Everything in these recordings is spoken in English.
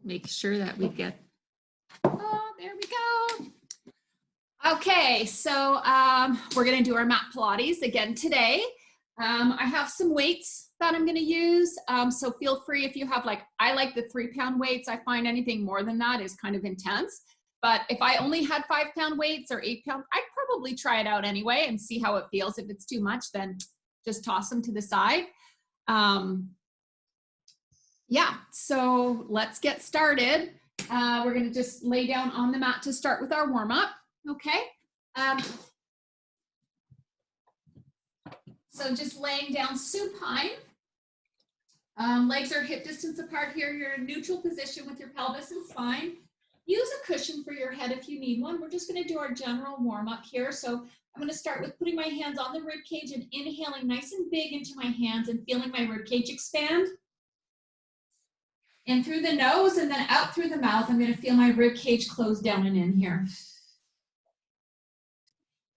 make sure that we get, oh, there we go. Okay, so we're gonna do our mat Pilates again today. I have some weights that I'm gonna use, so feel free if you have I like the 3-pound weights. I find anything more than that is kind of intense. But if I only had 5-pound weights or 8-pound, I'd probably try it out anyway and see how it feels. If it's too much, then just toss them to the side. Yeah, so let's get started. We're gonna just lay down on the mat to start with our warm-up, okay? So just laying down supine. Legs are hip distance apart here. You're in neutral position with your pelvis and spine. Use a cushion for your head if you need one. We're just gonna do our general warm-up here. So I'm gonna start with putting my hands on the rib cage and inhaling nice and big into my hands and feeling my rib cage expand. In through the nose and then out through the mouth. I'm gonna feel my rib cage close down and in here.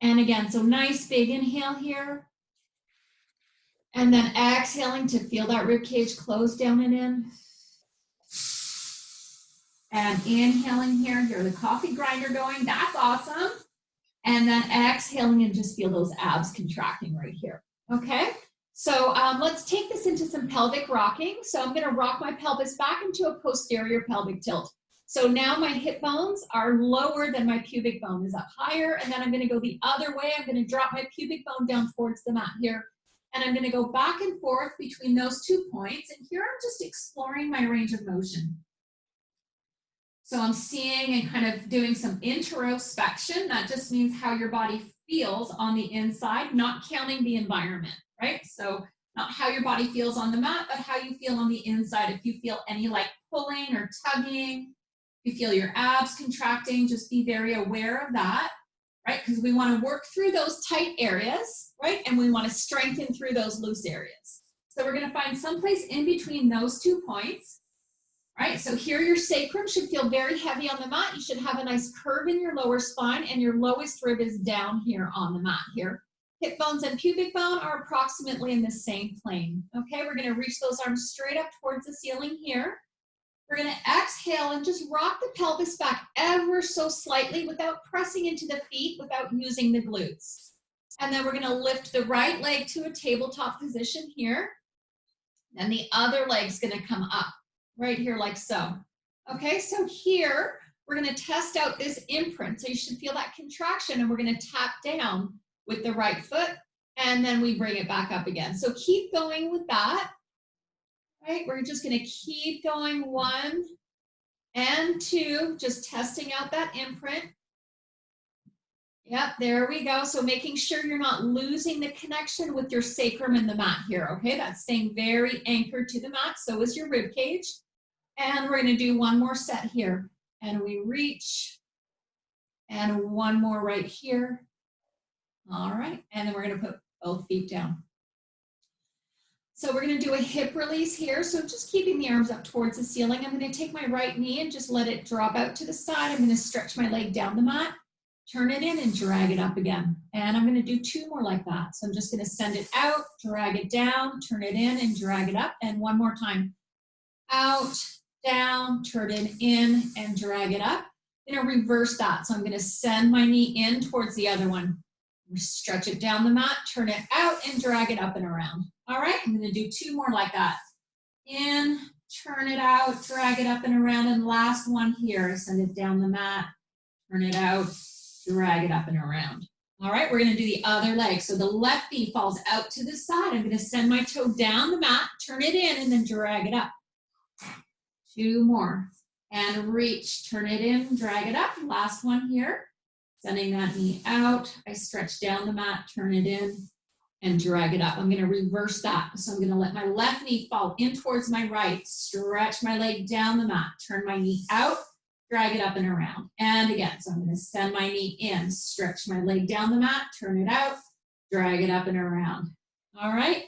And again, so nice big inhale here. And then exhaling to feel that rib cage close down and in. And inhaling here, hear the coffee grinder going, that's awesome. And then exhaling and just feel those abs contracting right here, okay? So let's take this into some pelvic rocking. So I'm gonna rock my pelvis back into a posterior pelvic tilt. So now my hip bones are lower than my pubic bone is up higher, and then I'm gonna go the other way. I'm gonna drop my pubic bone down towards the mat here, and I'm gonna go back and forth between those 2 points, and here I'm just exploring my range of motion. So I'm seeing and kind of doing some interoception. That just means how your body feels on the inside, not counting the environment, right? So not how your body feels on the mat, but how you feel on the inside. If you feel any pulling or tugging, if you feel your abs contracting, just be very aware of that, right? Because we want to work through those tight areas, right? And we want to strengthen through those loose areas. So we're going to find someplace in between those 2 points. Right, so here your sacrum should feel very heavy on the mat. You should have a nice curve in your lower spine, and your lowest rib is down here on the mat here. Hip bones and pubic bone are approximately in the same plane. Okay, we're gonna reach those arms straight up towards the ceiling here. We're gonna exhale and just rock the pelvis back ever so slightly without pressing into the feet, without using the glutes. And then we're gonna lift the right leg to a tabletop position here. Then the other leg's gonna come up. Right here like so. Okay, so here we're gonna test out this imprint. So you should feel that contraction, and we're gonna tap down with the right foot, and then we bring it back up again. So keep going with that, right? We're just gonna keep going 1 and 2, just testing out that imprint. Yep, there we go. So making sure you're not losing the connection with your sacrum and the mat here, okay? That's staying very anchored to the mat, so is your rib cage. And we're gonna do 1 more set here. And we reach, and 1 more right here. All right, and then we're gonna put both feet down. So we're gonna do a hip release here. So just keeping the arms up towards the ceiling. I'm gonna take my right knee and just let it drop out to the side. I'm gonna stretch my leg down the mat, turn it in and drag it up again. And I'm gonna do 2 more like that. So I'm just gonna send it out, drag it down, turn it in and drag it up. And 1 more time. Out, down, turn it in and drag it up. I'm gonna reverse that. So I'm gonna send my knee in towards the other one. Stretch it down the mat, turn it out and drag it up and around. All right, I'm gonna do 2 more like that. In, turn it out, drag it up and around, and last one here. Send it down the mat, turn it out, drag it up and around. All right, we're gonna do the other leg. So the left knee falls out to the side. I'm gonna send my toe down the mat, turn it in, and then drag it up. 2 more, and reach, turn it in, drag it up. Last one here, sending that knee out. I stretch down the mat, turn it in, and drag it up. I'm gonna reverse that. So I'm gonna let my left knee fall in towards my right, stretch my leg down the mat, turn my knee out, drag it up and around. And again, so I'm gonna send my knee in, stretch my leg down the mat, turn it out, drag it up and around. All right.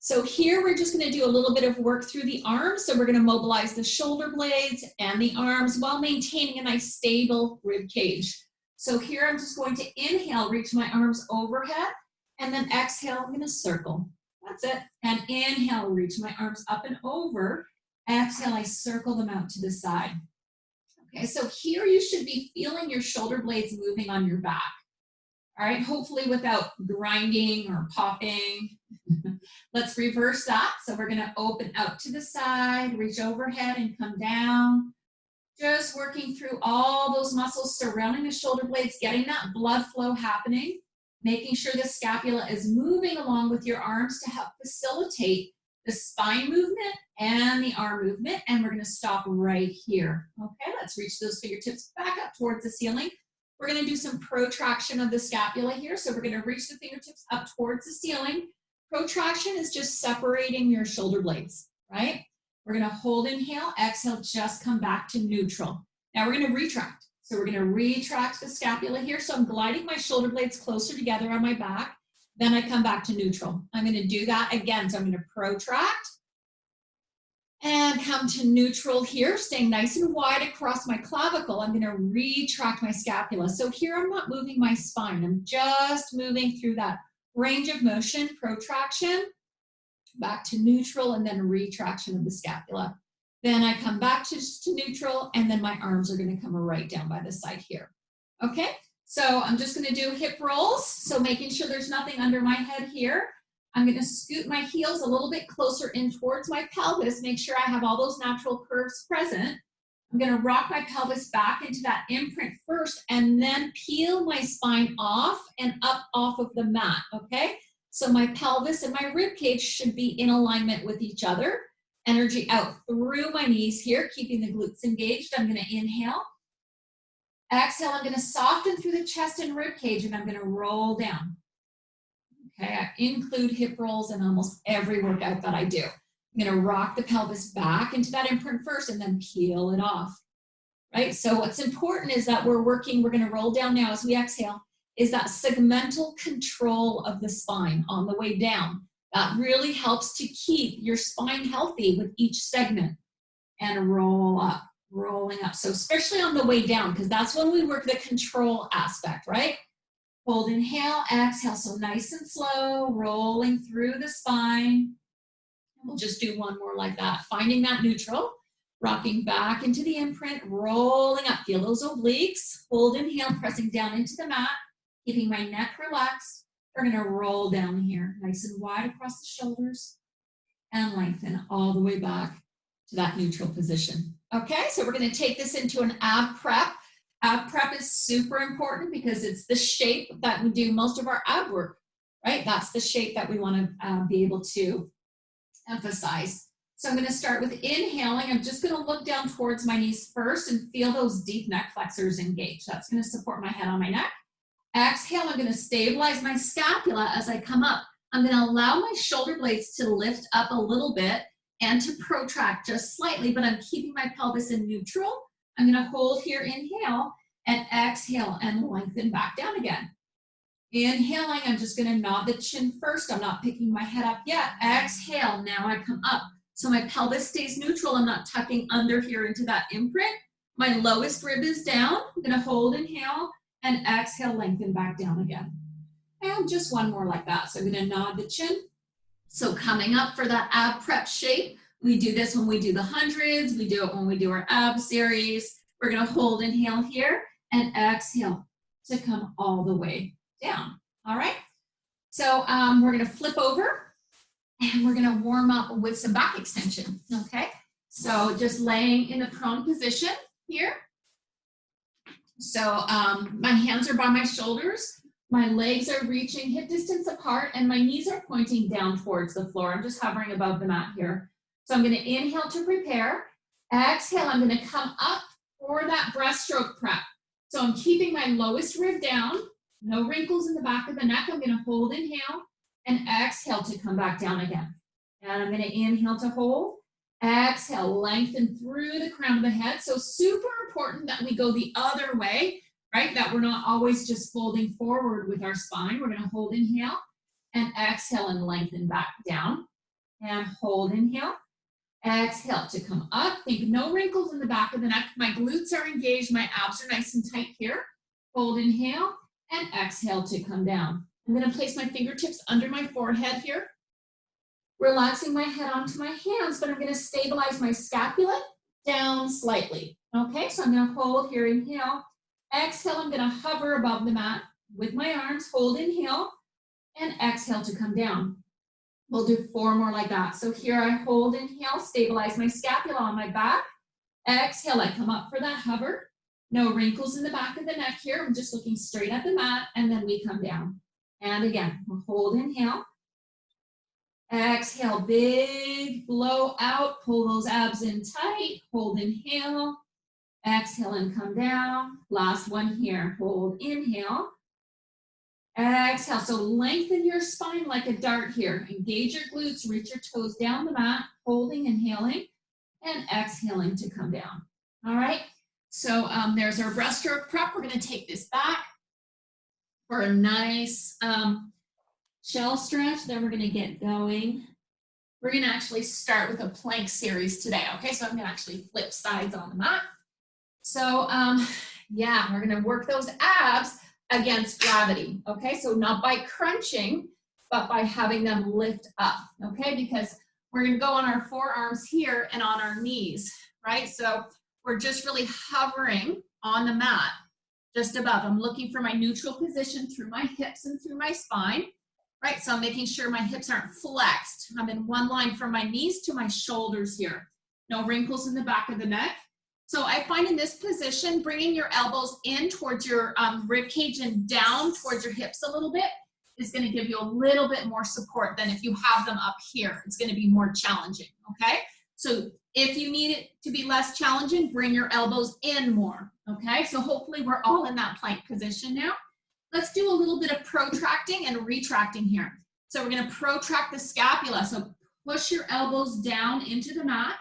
So here we're just gonna do a little bit of work through the arms. So we're gonna mobilize the shoulder blades and the arms while maintaining a nice stable rib cage. So here I'm just going to inhale, reach my arms overhead, and then exhale, I'm gonna circle. That's it. And inhale, reach my arms up and over, Exhale, I circle them out to the side. Okay, so here you should be feeling your shoulder blades moving on your back. All right, hopefully without grinding or popping. Let's reverse that. So we're gonna open out to the side, reach overhead and come down. Just working through all those muscles surrounding the shoulder blades, getting that blood flow happening, making sure the scapula is moving along with your arms to help facilitate the spine movement and the arm movement. And we're gonna stop right here. Okay, let's reach those fingertips back up towards the ceiling. We're gonna do some protraction of the scapula here. So we're gonna reach the fingertips up towards the ceiling. Protraction is just separating your shoulder blades, right? We're gonna hold, inhale, exhale, just come back to neutral. Now we're gonna retract. So we're gonna retract the scapula here. So I'm gliding my shoulder blades closer together on my back. Then I come back to neutral. I'm gonna do that again. So I'm gonna protract and come to neutral here, staying nice and wide across my clavicle. I'm gonna retract my scapula. So here I'm not moving my spine. I'm just moving through that range of motion, protraction, back to neutral, and then retraction of the scapula. Then I come back to neutral, and then my arms are gonna come right down by the side here. Okay, so I'm just gonna do hip rolls. So making sure there's nothing under my head here. I'm gonna scoot my heels a little bit closer in towards my pelvis, make sure I have all those natural curves present. I'm gonna rock my pelvis back into that imprint first, and then peel my spine off and up off of the mat, okay? So my pelvis and my rib cage should be in alignment with each other. Energy out through my knees here, keeping the glutes engaged. I'm gonna inhale. Exhale, I'm gonna soften through the chest and rib cage, and I'm gonna roll down. Okay, I include hip rolls in almost every workout that I do. I'm gonna rock the pelvis back into that imprint first and then peel it off, right? So what's important is that we're gonna roll down now as we exhale, is that segmental control of the spine on the way down. That really helps to keep your spine healthy with each segment. And roll up, rolling up. So especially on the way down, because that's when we work the control aspect, right? Hold, inhale, exhale. So nice and slow, rolling through the spine. We'll just do one more like that. Finding that neutral, rocking back into the imprint, rolling up. Feel those obliques. Hold, inhale, pressing down into the mat, keeping my neck relaxed. We're gonna roll down here, nice and wide across the shoulders, and lengthen all the way back to that neutral position. Okay, so we're gonna take this into an ab prep. Ab prep is super important because it's the shape that we do most of our ab work, right? That's the shape that we wanna be able to emphasize. So I'm gonna start with inhaling. I'm just gonna look down towards my knees first and feel those deep neck flexors engage. That's gonna support my head on my neck. Exhale, I'm gonna stabilize my scapula as I come up. I'm gonna allow my shoulder blades to lift up a little bit and to protract just slightly, but I'm keeping my pelvis in neutral. I'm gonna hold here, inhale, and exhale, and lengthen back down again. Inhaling, I'm just gonna nod the chin first. I'm not picking my head up yet. Exhale, now I come up. So my pelvis stays neutral. I'm not tucking under here into that imprint. My lowest rib is down. I'm gonna hold, inhale, and exhale, lengthen back down again. And just one more like that. So I'm gonna nod the chin. So coming up for that ab prep shape, we do this when we do the hundreds, we do it when we do our ab series. We're gonna hold, inhale here, and exhale to come all the way down, all right? So we're gonna flip over and we're gonna warm up with some back extension, okay? So just laying in a prone position here. So my hands are by my shoulders, my legs are reaching hip distance apart, and my knees are pointing down towards the floor. I'm just hovering above the mat here. So I'm gonna inhale to prepare. Exhale, I'm gonna come up for that breaststroke prep. So I'm keeping my lowest rib down, no wrinkles in the back of the neck. I'm gonna hold, inhale, and exhale to come back down again. And I'm gonna inhale to hold. Exhale, lengthen through the crown of the head. So super important that we go the other way, right? That we're not always just folding forward with our spine. We're gonna hold, inhale, and exhale and lengthen back down. And hold, inhale. Exhale to come up. Think no wrinkles in the back of the neck. My glutes are engaged. My abs are nice and tight here. Hold, inhale, and exhale to come down. I'm gonna place my fingertips under my forehead here. Relaxing my head onto my hands, but I'm gonna stabilize my scapula down slightly. Okay, so I'm gonna hold here, inhale. Exhale, I'm gonna hover above the mat with my arms, hold, inhale, and exhale to come down. We'll do 4 more like that. So here I hold, inhale, stabilize my scapula on my back. Exhale, I come up for that hover. No wrinkles in the back of the neck here. I'm just looking straight at the mat, and then we come down. And again, we'll hold, inhale. Exhale, big blow out, pull those abs in tight, hold, inhale. Exhale and come down. Last one here, hold, inhale. Exhale, so lengthen your spine like a dart here. Engage your glutes, reach your toes down the mat, holding, inhaling, and exhaling to come down. All right, so there's our breaststroke prep. We're gonna take this back for a nice shell stretch, then we're gonna get going. We're gonna actually start with a plank series today, okay? So I'm gonna actually flip sides on the mat. So yeah, we're gonna work those abs against gravity, okay? So not by crunching, but by having them lift up, okay? Because we're gonna go on our forearms here and on our knees, right? So we're just really hovering on the mat, just above. I'm looking for my neutral position through my hips and through my spine, right? So I'm making sure my hips aren't flexed. I'm in one line from my knees to my shoulders here. No wrinkles in the back of the neck. So I find in this position, bringing your elbows in towards your rib cage and down towards your hips a little bit is going to give you a little bit more support than if you have them up here. It's going to be more challenging, okay? So if you need it to be less challenging, bring your elbows in more, okay? So hopefully we're all in that plank position now. Let's do a little bit of protracting and retracting here. So we're going to protract the scapula. So push your elbows down into the mat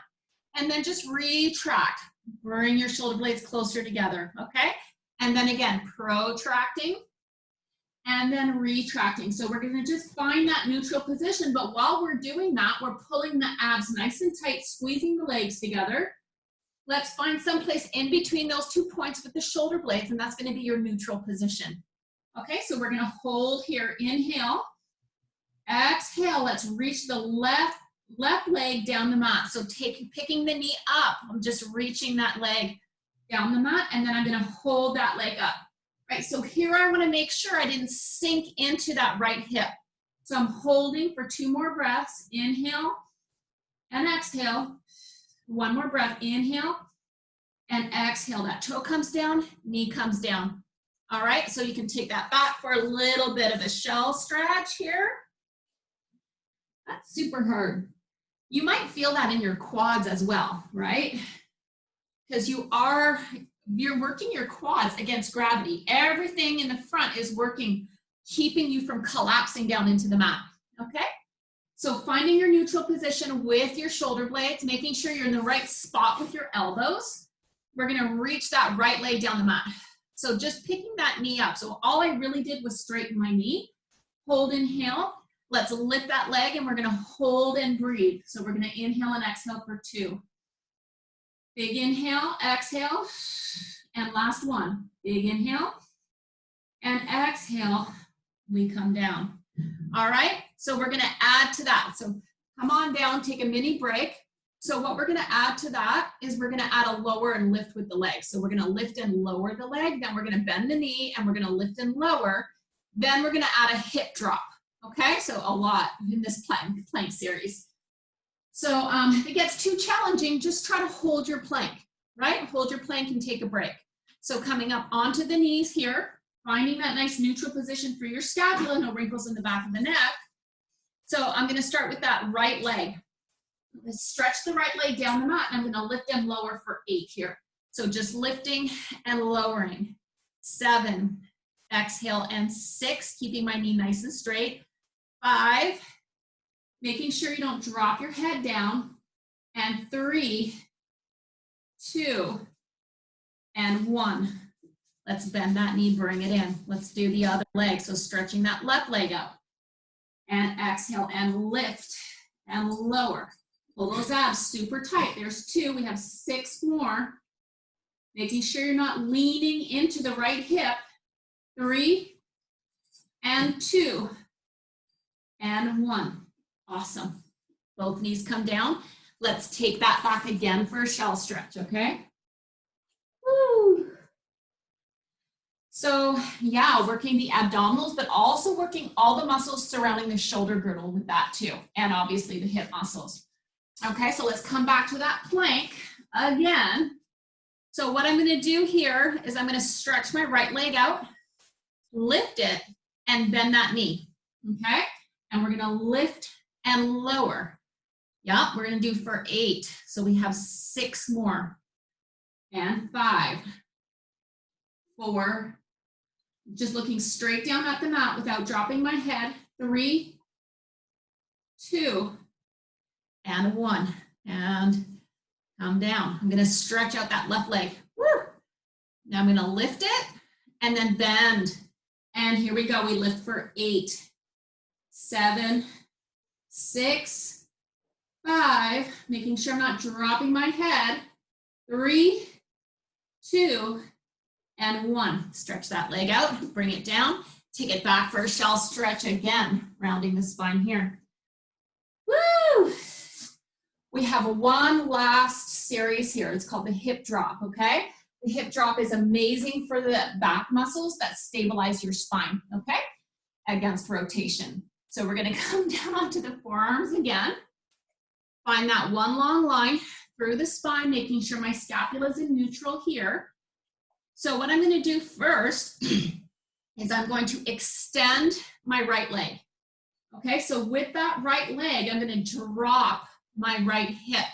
and then just retract. Bring your shoulder blades closer together, okay? And then again, protracting and then retracting. So we're gonna just find that neutral position, but while we're doing that, we're pulling the abs nice and tight, squeezing the legs together. Let's find someplace in between those 2 points with the shoulder blades, and that's gonna be your neutral position. Okay, so we're gonna hold here, inhale, exhale, let's reach the left leg down the mat. So picking the knee up, I'm just reaching that leg down the mat, and then I'm gonna hold that leg up, right? So here I wanna make sure I didn't sink into that right hip. So I'm holding for 2 more breaths, inhale and exhale. 1 more breath, inhale and exhale. That toe comes down, knee comes down. All right, so you can take that back for a little bit of a shell stretch here. That's super hard. You might feel that in your quads as well, right? Because you're working your quads against gravity. Everything in the front is working, keeping you from collapsing down into the mat, okay? So finding your neutral position with your shoulder blades, making sure you're in the right spot with your elbows. We're gonna reach that right leg down the mat. So just picking that knee up. So all I really did was straighten my knee, hold, inhale. Let's lift that leg and we're gonna hold and breathe. So we're gonna inhale and exhale for 2. Big inhale, exhale, and last one. Big inhale and exhale, we come down. All right, so we're gonna add to that. So come on down, take a mini break. So what we're gonna add to that is we're gonna add a lower and lift with the leg. So we're gonna lift and lower the leg, then we're gonna bend the knee and we're gonna lift and lower. Then we're gonna add a hip drop. Okay, so a lot in this plank series. So if it gets too challenging, just try to hold your plank, right? Hold your plank and take a break. So coming up onto the knees here, finding that nice neutral position for your scapula, no wrinkles in the back of the neck. So I'm gonna start with that right leg. I'm gonna stretch the right leg down the mat and I'm gonna lift and lower for 8 here. So just lifting and lowering. 7, exhale, and 6, keeping my knee nice and straight. 5, making sure you don't drop your head down, and 3, 2, and 1. Let's bend that knee, bring it in. Let's do the other leg. So stretching that left leg up, and exhale, and lift, and lower. Pull those abs super tight. There's 2, we have 6 more. Making sure you're not leaning into the right hip. 3, and 2, and 1. Awesome. Both knees come down. Let's take that back again for a shell stretch, okay? Woo. So yeah, working the abdominals, but also working all the muscles surrounding the shoulder girdle with that too, and obviously the hip muscles. Okay, so let's come back to that plank again. So what I'm gonna do here is I'm gonna stretch my right leg out, lift it, and bend that knee, okay? And we're gonna lift and lower. Yeah, we're gonna do for 8. So we have 6 more. And 5, 4, just looking straight down at the mat without dropping my head. 3, 2, and 1. And come down. I'm gonna stretch out that left leg. Woo! Now I'm gonna lift it and then bend. And here we go, we lift for 8, 7, 6, 5, making sure I'm not dropping my head. 3, 2, and 1. Stretch that leg out, bring it down, take it back for a shell stretch again, rounding the spine here. Woo! We have one last series here. It's called the hip drop, okay? The hip drop is amazing for the back muscles that stabilize your spine, okay? Against rotation. So we're gonna come down onto the forearms again. Find that one long line through the spine, making sure my scapula is in neutral here. So what I'm gonna do first is I'm going to extend my right leg. Okay, so with that right leg, I'm gonna drop my right hip.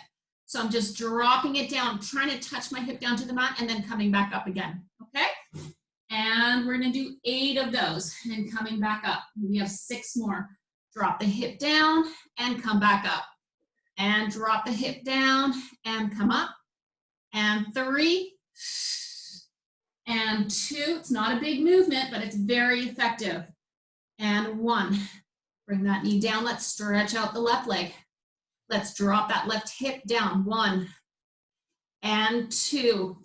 So I'm just dropping it down, trying to touch my hip down to the mat and then coming back up again, okay? And we're gonna do 8 of those and coming back up. We have 6 more. Drop the hip down and come back up. And drop the hip down and come up. And 3, and 2, it's not a big movement, but it's very effective. And 1, bring that knee down. Let's stretch out the left leg. Let's drop that left hip down. 1, and 2,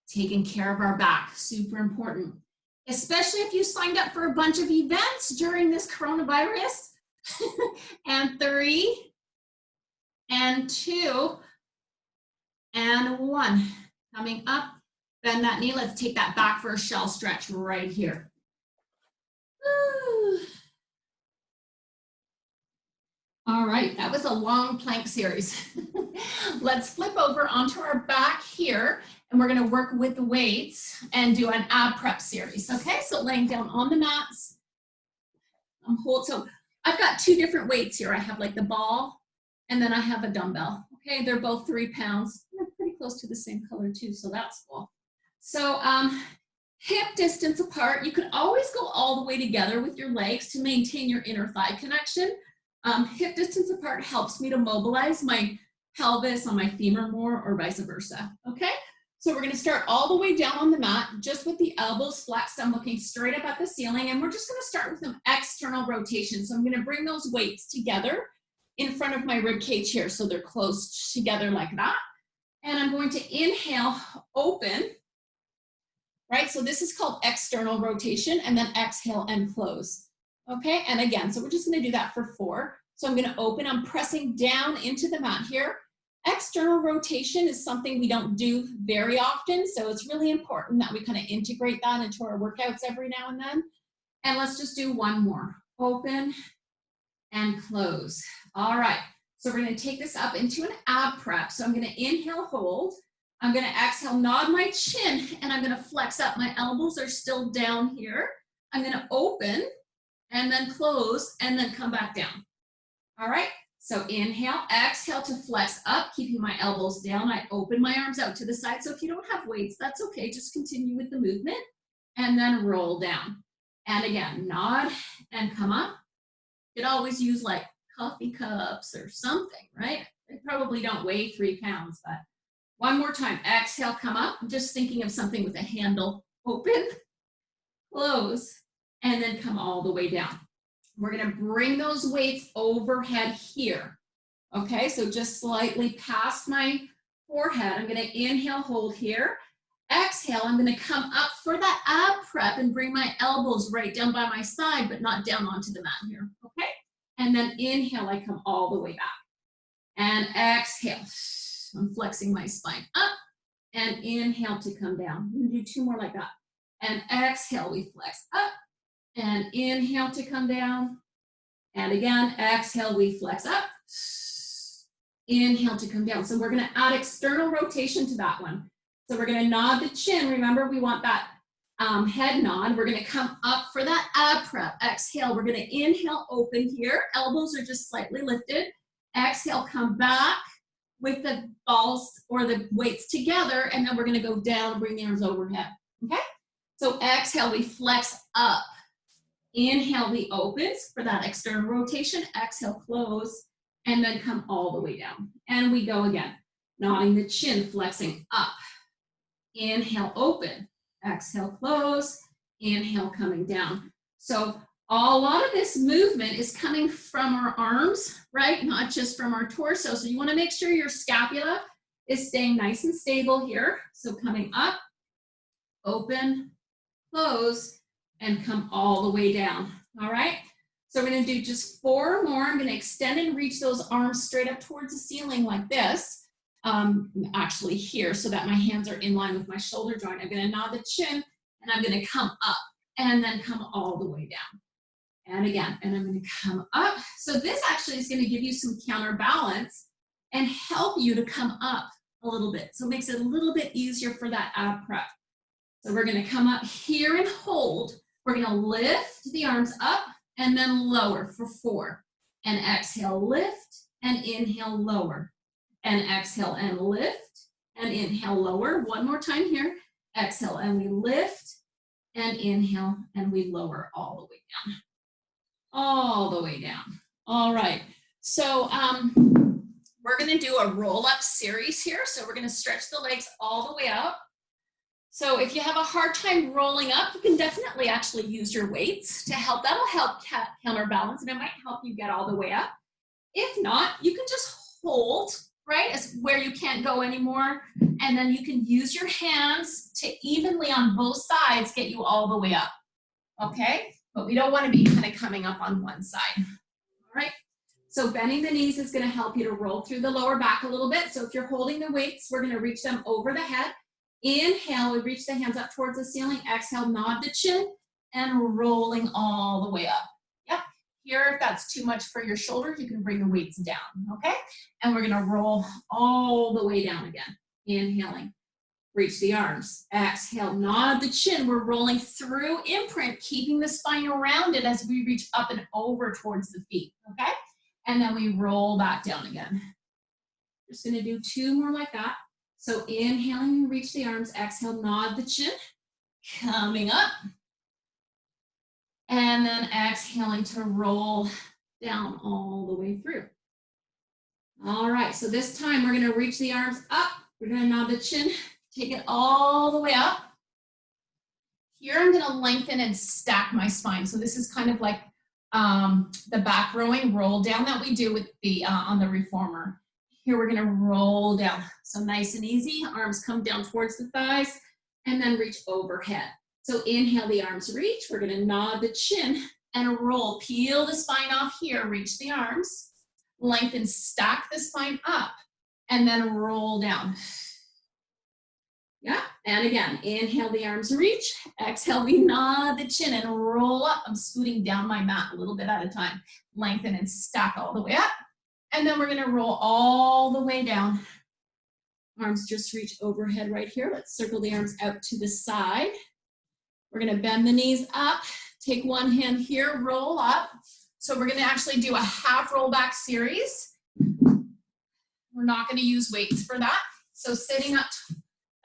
taking care of our back, super important. Especially if you signed up for a bunch of events during this coronavirus. And 3, and 2, and 1. Coming up, bend that knee. Let's take that back for a shell stretch right here. Woo. All right, that was a long plank series. Let's flip over onto our back here, and we're gonna work with the weights and do an ab prep series, okay? So laying down on the mats. So I've got 2 different weights here. I have like the ball, and then I have a dumbbell, okay? They're both 3 pounds. They're pretty close to the same color too, so that's cool. So hip distance apart. You can always go all the way together with your legs to maintain your inner thigh connection. Hip distance apart helps me to mobilize my pelvis on my femur more or vice versa, okay? So we're gonna start all the way down on the mat, just with the elbows flexed. I'm looking straight up at the ceiling, and we're just gonna start with some external rotation. So I'm gonna bring those weights together in front of my rib cage here, so they're close together like that. And I'm going to inhale, open, right? So this is called external rotation, and then exhale and close. Okay, and again, so we're just gonna do that for 4. So I'm gonna open, I'm pressing down into the mat here. External rotation is something we don't do very often, so it's really important that we kind of integrate that into our workouts every now and then. And let's just do 1 more. Open and close. All right, so we're gonna take this up into an ab prep. So I'm gonna inhale, hold. I'm gonna exhale, nod my chin, and I'm gonna flex up. My elbows are still down here. I'm gonna open, and then close, and then come back down. All right, so inhale, exhale to flex up, keeping my elbows down. I open my arms out to the side. So if you don't have weights, that's okay. Just continue with the movement, and then roll down. And again, nod and come up. You could always use like coffee cups or something, right? They probably don't weigh 3 pounds, but 1 more time. Exhale, come up. I'm just thinking of something with a handle. Open, close, and then come all the way down. We're gonna bring those weights overhead here. Okay, so just slightly past my forehead. I'm gonna inhale, hold here. Exhale, I'm gonna come up for that ab prep and bring my elbows right down by my side, but not down onto the mat here, okay? And then inhale, I come all the way back. And exhale, I'm flexing my spine up. And inhale to come down. I'm gonna do 2 more like that. And exhale, we flex up. And inhale to come down. And again, exhale, we flex up. Inhale to come down. So we're gonna add external rotation to that one. So we're gonna nod the chin. Remember, we want that head nod. We're gonna come up for that ab prep. Exhale, we're gonna inhale, open here. Elbows are just slightly lifted. Exhale, come back with the balls or the weights together, and then we're gonna go down, bring the arms overhead, okay? So exhale, we flex up. Inhale, we open for that external rotation. Exhale, close, and then come all the way down. And we go again, nodding the chin, flexing up. Inhale, open. Exhale, close. Inhale, coming down. So a lot of this movement is coming from our arms, right? Not just from our torso. So you want to make sure your scapula is staying nice and stable here. So coming up, open, close, and come all the way down. All right? So we're going to do just 4 more. I'm going to extend and reach those arms straight up towards the ceiling like this. Actually here, so that my hands are in line with my shoulder joint. I'm going to nod the chin, and I'm going to come up, and then come all the way down. And again, and I'm going to come up. So this actually is going to give you some counterbalance and help you to come up a little bit. So it makes it a little bit easier for that ab prep. So we're going to come up here and hold. We're going to lift the arms up and then lower for 4. And exhale, lift, and inhale, lower. And exhale and lift, and inhale, lower. 1 more time here. Exhale, and we lift, and inhale, and we lower all the way down. All the way down. All right. So we're going to do a roll-up series here. So we're going to stretch the legs all the way up. So if you have a hard time rolling up, you can definitely actually use your weights to help. That'll help counterbalance, and it might help you get all the way up. If not, you can just hold, right, as where you can't go anymore, and then you can use your hands to evenly on both sides get you all the way up, okay? But we don't want to be kind of coming up on one side, all right? So bending the knees is going to help you to roll through the lower back a little bit. So if you're holding the weights, we're going to reach them over the head. Inhale, we reach the hands up towards the ceiling. Exhale, nod the chin, and rolling all the way up. Yep. Here, if that's too much for your shoulders, you can bring the weights down, okay? And we're gonna roll all the way down again. Inhaling, reach the arms. Exhale, nod the chin. We're rolling through imprint, keeping the spine rounded as we reach up and over towards the feet, okay? And then we roll back down again. Just gonna do 2 more like that. So inhaling, reach the arms. Exhale, nod the chin, coming up. And then exhaling to roll down all the way through. All right, so this time we're gonna reach the arms up. We're gonna nod the chin, take it all the way up. Here I'm gonna lengthen and stack my spine. So this is kind of like the back rowing roll down that we do with the on the reformer. Here we're gonna roll down. So nice and easy, arms come down towards the thighs and then reach overhead. So inhale, the arms reach. We're gonna nod the chin and roll. Peel the spine off here, reach the arms. Lengthen, stack the spine up, and then roll down. Yeah, and again, inhale, the arms reach. Exhale, we nod the chin and roll up. I'm scooting down my mat a little bit at a time. Lengthen and stack all the way up. And then we're gonna roll all the way down. Arms just reach overhead right here. Let's circle the arms out to the side. We're gonna bend the knees up, take one hand here, roll up. So we're gonna actually do a half roll back series. We're not gonna use weights for that. So sitting up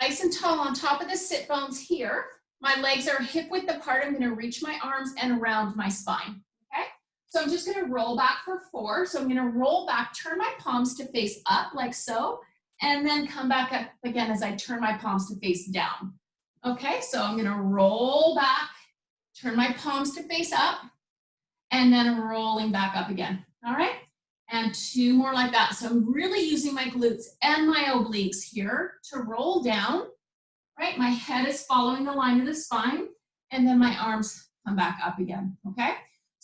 nice and tall on top of the sit bones here. My legs are hip width apart. I'm gonna reach my arms and round my spine, okay? So I'm just gonna roll back for 4. So I'm gonna roll back, turn my palms to face up like so, and then come back up again as I turn my palms to face down. Okay, so I'm gonna roll back, turn my palms to face up, and then rolling back up again, all right? And 2 more like that. So I'm really using my glutes and my obliques here to roll down, right? My head is following the line of the spine, and then my arms come back up again, okay?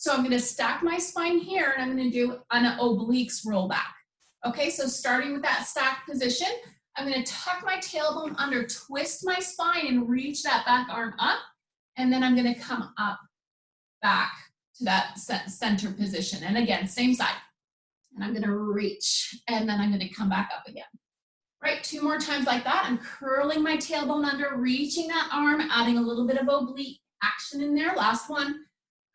So I'm gonna stack my spine here and I'm gonna do an obliques roll back. Okay, so starting with that stacked position, I'm gonna tuck my tailbone under, twist my spine and reach that back arm up. And then I'm gonna come up back to that center position. And again, same side. And I'm gonna reach and then I'm gonna come back up again. Right, 2 more times like that. I'm curling my tailbone under, reaching that arm, adding a little bit of oblique action in there. Last one,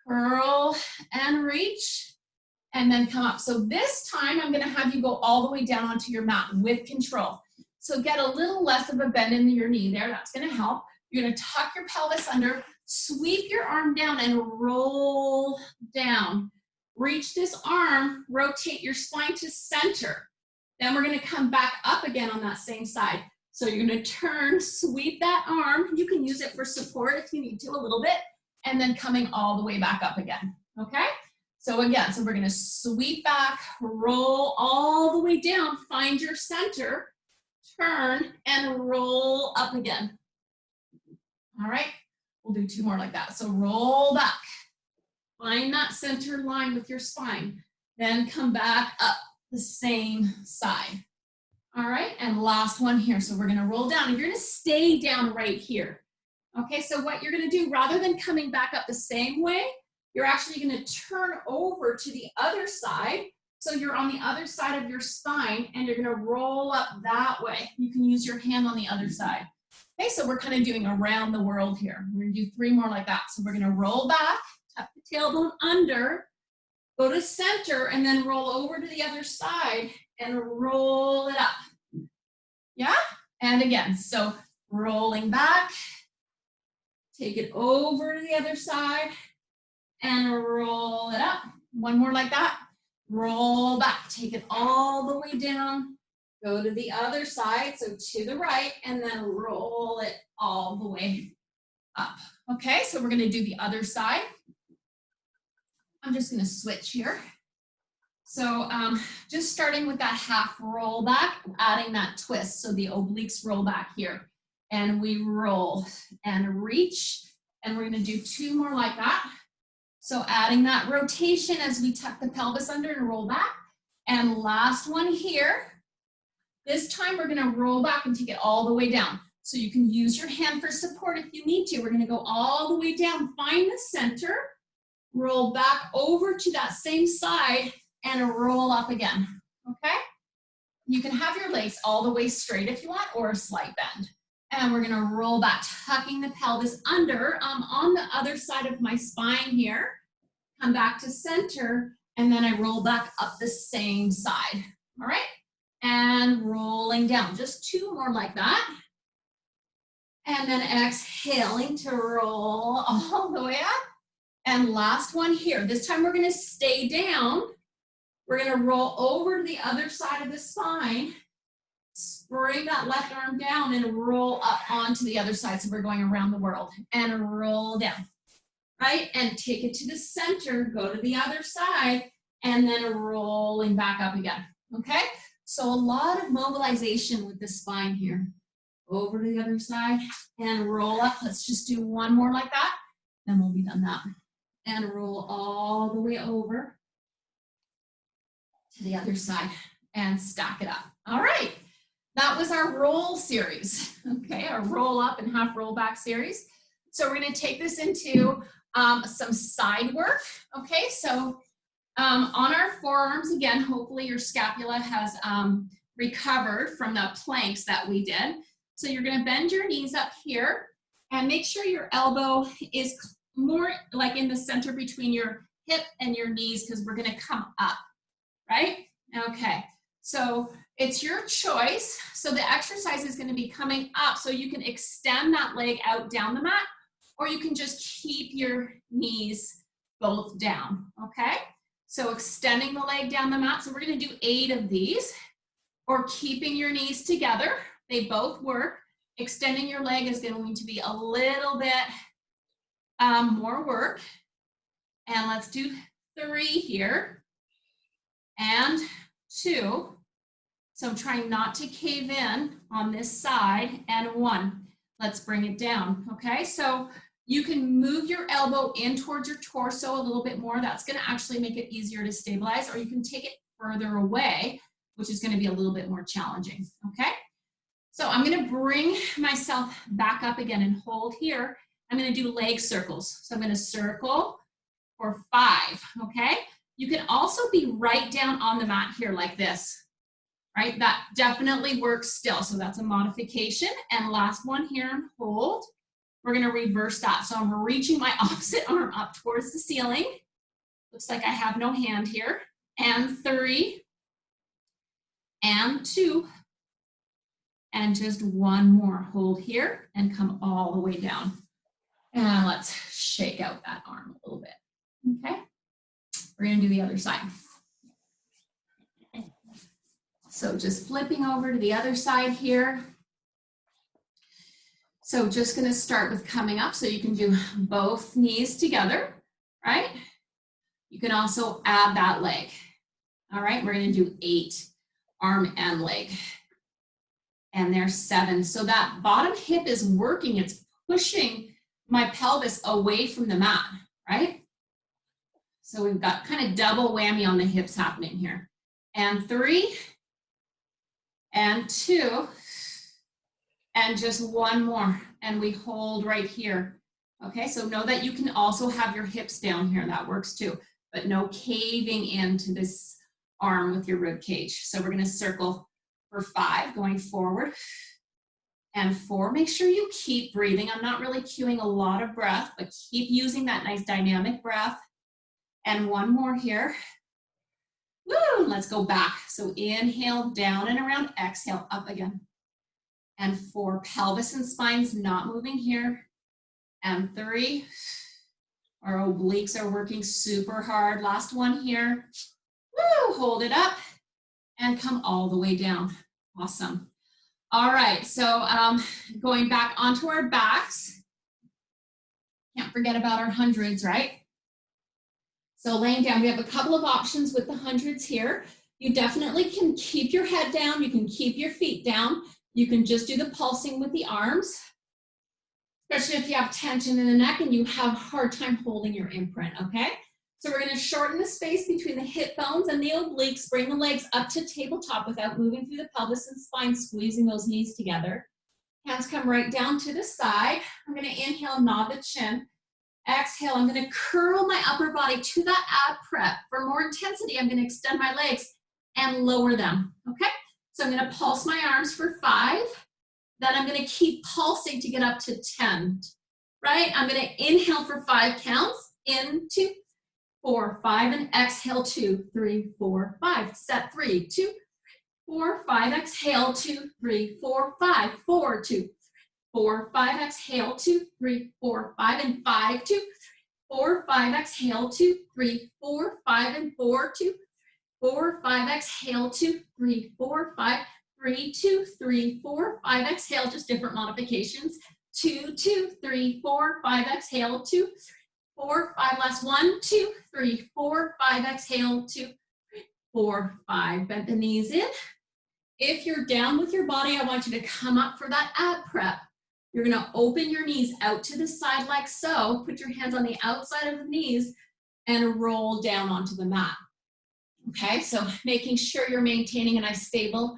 curl and reach, and then come up. So this time I'm gonna have you go all the way down onto your mat with control. So get a little less of a bend in your knee there, that's gonna help. You're gonna tuck your pelvis under, sweep your arm down and roll down. Reach this arm, rotate your spine to center. Then we're gonna come back up again on that same side. So you're gonna turn, sweep that arm. You can use it for support if you need to a little bit, and then coming all the way back up again, okay? So again, so we're gonna sweep back, roll all the way down, find your center, turn, and roll up again. All right, we'll do 2 more like that. So roll back, find that center line with your spine, then come back up the same side. All right, and last one here. So we're gonna roll down and you're gonna stay down right here. Okay, so what you're gonna do, rather than coming back up the same way, you're actually gonna turn over to the other side. So you're on the other side of your spine and you're gonna roll up that way. You can use your hand on the other side. Okay, so we're kind of doing around the world here. We're gonna do 3 more like that. So we're gonna roll back, tuck the tailbone under, go to center, and then roll over to the other side and roll it up. Yeah? And again, so rolling back, take it over to the other side, and roll it up. 1 more like that. Roll back, take it all the way down, go to the other side, so to the right, and then roll it all the way up. Okay, so we're gonna do the other side. I'm just gonna switch here. So just starting with that half roll back, adding that twist. So the obliques roll back here. And we roll and reach. And we're gonna do 2 more like that. So adding that rotation as we tuck the pelvis under and roll back. And last one here. This time we're gonna roll back and take it all the way down. So you can use your hand for support if you need to. We're gonna go all the way down, find the center, roll back over to that same side and roll up again, okay? You can have your legs all the way straight if you want, or a slight bend. And we're gonna roll back, tucking the pelvis under. On the other side of my spine here, come back to center, and then I roll back up the same side, all right? And rolling down, just 2 more like that. And then exhaling to roll all the way up. And last one here. This time we're gonna stay down. We're gonna roll over to the other side of the spine, bring that left arm down and roll up onto the other side. So we're going around the world and roll down, right? And take it to the center, go to the other side, and then rolling back up again, okay? So a lot of mobilization with the spine here. Over to the other side and roll up. Let's just do 1 more like that, then we'll be done that. And roll all the way over to the other side and stack it up. All right, that was our roll series, okay, our roll up and half roll back series. So we're gonna take this into some side work, okay? So on our forearms, again, hopefully your scapula has recovered from the planks that we did. So you're gonna bend your knees up here and make sure your elbow is more like in the center between your hip and your knees, because we're gonna come up, right? Okay, so it's your choice. So the exercise is gonna be coming up, so you can extend that leg out down the mat, or you can just keep your knees both down, okay? So extending the leg down the mat, so we're gonna do 8 of these, or keeping your knees together, they both work. Extending your leg is going to be a little bit more work. And let's do 3 here, and 2. So I'm trying not to cave in on this side, and 1. Let's bring it down, okay? So You can move your elbow in towards your torso a little bit more. That's going to actually make it easier to stabilize, or you can take it further away, which is going to be a little bit more challenging, okay? So I'm going to bring myself back up again and hold here. I'm going to do leg circles. So I'm going to circle for 5, okay? You can also be right down on the mat here like this, right? That definitely works still. So that's a modification. And last one here, and hold. We're going to reverse that. So I'm reaching my opposite arm up towards the ceiling. Looks like I have no hand here. And 3, and 2, and just one more. Hold here and come all the way down. And let's shake out that arm a little bit, okay? We're gonna do the other side. So just flipping over to the other side here. So just gonna start with coming up, so you can do both knees together, right? You can also add that leg. All right, we're gonna do 8, arm and leg. And there's 7. So that bottom hip is working, it's pushing my pelvis away from the mat, right? So we've got kind of double whammy on the hips happening here. And 3, and 2, and just one more. And we hold right here. Okay, so know that you can also have your hips down here, that works too, but no caving into this arm with your rib cage. So we're gonna circle for 5, going forward, and 4. Make sure you keep breathing. I'm not really cueing a lot of breath, but keep using that nice dynamic breath. And one more here. Woo, let's go back. So inhale, down and around, exhale, up again. And 4, pelvis and spine's not moving here. And 3, our obliques are working super hard. Last one here. Woo, hold it up and come all the way down. Awesome. All right, so going back onto our backs. Can't forget about our hundreds, right? So laying down, we have a couple of options with the hundreds here. You definitely can keep your head down. You can keep your feet down. You can just do the pulsing with the arms, especially if you have tension in the neck and you have a hard time holding your imprint, okay? So we're gonna shorten the space between the hip bones and the obliques, bring the legs up to tabletop without moving through the pelvis and spine, squeezing those knees together. Hands come right down to the side. I'm gonna inhale, nod the chin. Exhale, I'm gonna curl my upper body to that ab prep. For more intensity, I'm gonna extend my legs and lower them, okay? So I'm gonna pulse my arms for 5. Then I'm gonna keep pulsing to get up to 10, right? I'm gonna inhale for 5 counts. In, 2, 4, 5, and exhale, 2, 3, 4, 5. Set 3, 2, 4, 5. Exhale, 2, 3, 4, 5. 4, 2, 4, 5. Exhale, 2, 3, 4, 5, and 5, 2, 3, 4, 5. Exhale, 2, 3, 4, 5, and 4, 2, 4, 5. Exhale, 2, 3, 4, 5. 3, 2, 3, 4, 5. Exhale, just different modifications. 2, 2, 3, 4, 5. Exhale, 2, 4, 5. Last 1, 2, 3, 4, 5. Exhale, 2, 4, 5. Bend the knees in. If you're down with your body, I want you to come up for that ab prep. You're gonna open your knees out to the side like so. Put your hands on the outside of the knees and roll down onto the mat. Okay, so making sure you're maintaining a nice stable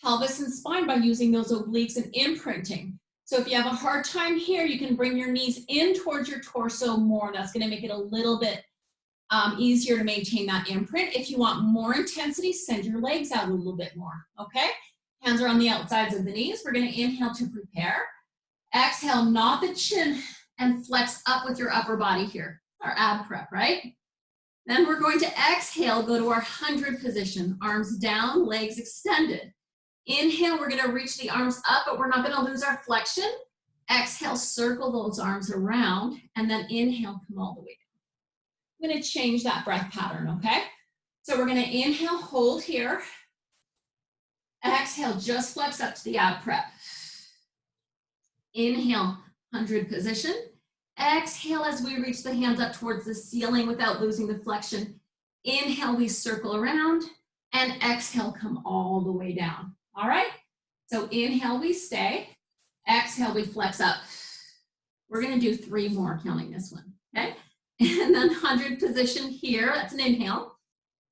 pelvis and spine by using those obliques and imprinting. So if you have a hard time here, you can bring your knees in towards your torso more. That's gonna make it a little bit easier to maintain that imprint. If you want more intensity, send your legs out a little bit more, okay? Hands are on the outsides of the knees. We're gonna inhale to prepare. Exhale, nod the chin and flex up with your upper body here, our ab prep, right? Then we're going to exhale, go to our 100 position, arms down, legs extended. Inhale, we're gonna reach the arms up, but we're not gonna lose our flexion. Exhale, circle those arms around, and then inhale, come all the way down. I'm gonna change that breath pattern, okay? So we're gonna inhale, hold here. Exhale, just flex up to the ab prep. Inhale, 100 position. Exhale as we reach the hands up towards the ceiling without losing the flexion. Inhale, we circle around, and exhale, come all the way down. All right? So inhale, we stay. Exhale, we flex up. We're gonna do 3 more counting this one, okay? And then 100 position here, that's an inhale.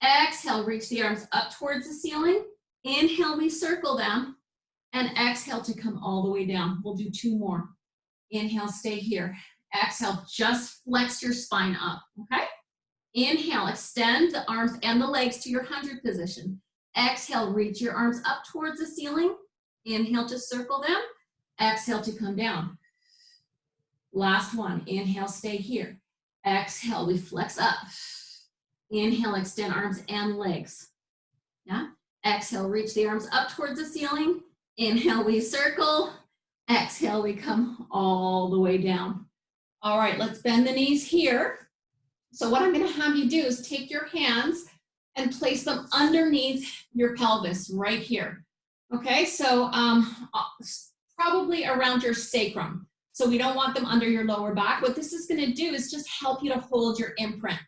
Exhale, reach the arms up towards the ceiling. Inhale, we circle them. And exhale to come all the way down. We'll do 2 more. Inhale, stay here. Exhale, just flex your spine up, okay? Inhale, extend the arms and the legs to your 100 position. Exhale, reach your arms up towards the ceiling. Inhale to circle them. Exhale to come down. Last one. Inhale, stay here. Exhale, we flex up. Inhale, extend arms and legs. Yeah. Exhale, reach the arms up towards the ceiling. Inhale, we circle. Exhale, we come all the way down. All right, let's bend the knees here. So what I'm going to have you do is take your hands and place them underneath your pelvis right here. Okay, so probably around your sacrum. So we don't want them under your lower back. What this is going to do is just help you to hold your imprint.